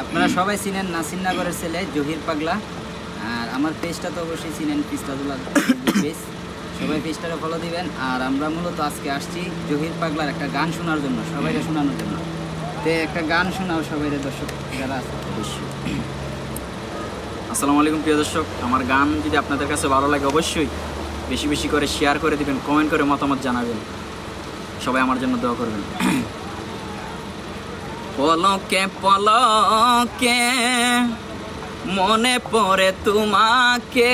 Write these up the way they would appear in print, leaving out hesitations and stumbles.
আপনারা সবাই চিনেন নাসিরনগরের ছেলে জহির পাগলা, আর আমার পেজটা তো অবশ্যই চিনেন পিস্তাদুল্লাহ পেজ, সবাই পেজটাকে ফলো দিবেন। আর আমরা মূলত আজকে আসছি জহির পাগলার একটা গান শোনার জন্য, সবাইকে শোনানোর জন্য। তো একটা গান শোনাও সবাই দর্শক যারা আছে। আসসালামু আলাইকুম প্রিয় দর্শক, আমার গান যদি আপনাদের কাছে ভালো লাগে অবশ্যই বেশি বেশি করে শেয়ার করে দিবেন, কমেন্ট করে মতামত জানাবেন, সবাই আমার জন্য দোয়া করবেন। পলকে পলকে মনে পড়ে তোমাকে,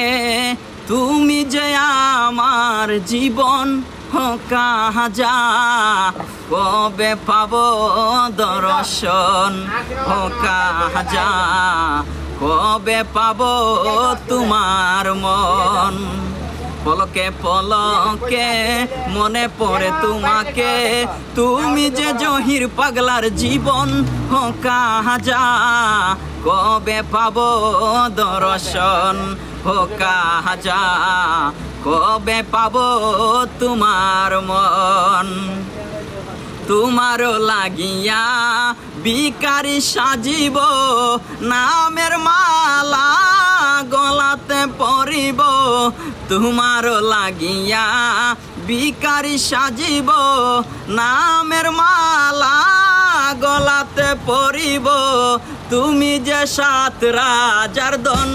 তুমি যে আমার জীবন কাজা, কবে পাবো দর্শন কাজা, কবে পাবো তোমার মন। পলকে পলকে মনে পড়ে তোমাকে, তুমি যে জহির পাগলার জীবন কাজা, কবে পাবো দর্শন কাজা, কবে পাবো তোমার মন। তোমারও লাগিয়া বিকারি সাজিব, নামের মালা গলাতে পরিব, তোমারও লাগিয়া বিকারি সাজিব, নামের মালা গলাতে পরিব, তুমি যে সাত রাজার দন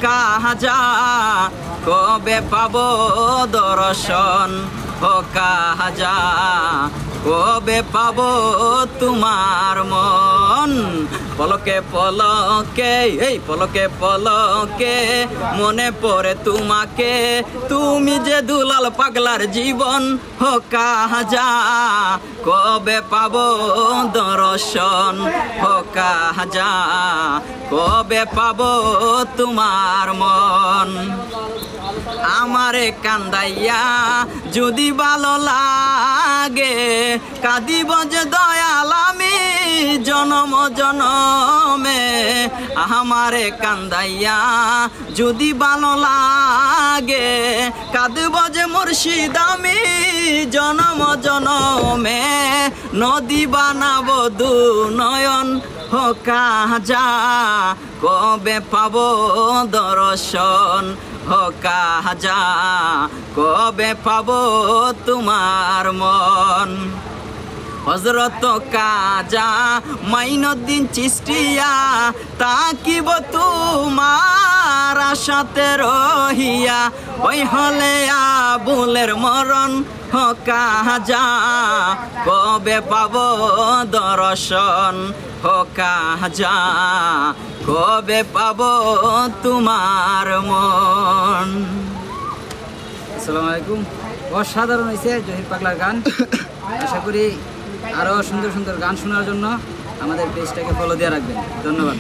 কাজা, কবে পাবো দর্শন কাজা, কবে পাবো তোমার মন। পলকে পলকে এই পলকে পলকে মনে পড়ে তোমাকে, তুমি যে দুলাল পাগলার জীবন কাজা, কবে পাবো দর্শন কাজা, কবে পাবো তোমার মন। আমারে কান্দাইয়া যদি ভালো লাগে, কাঁদিব যে দয়াল আমি জনম জনমে। আমারে কান্দাইয়া যদি ভালো লাগে, কাঁদিব যে মুর্শিদ আমি জনম জনমে। নদী বানাবো দু নয়ন কাজা, কবে পাবো দর্শন কাজা, কবে পাবো তোমার মন। হযরত কাজা মাইনুদ্দিন চিশতিয়া, তাকিব তোমার আশাতে রহিয়া, ওই হলে আবুলের মরণ কাজা, কবে পাবো দর্শন কাজা, কবে পাবো তোমার মন। আসসালামু আলাইকুম। অসাধারণ হয়েছে জহির পাগলার গান। আশা করি আরও সুন্দর সুন্দর গান শোনার জন্য আমাদের পেজটাকে ফলো দিয়ে রাখবেন। ধন্যবাদ।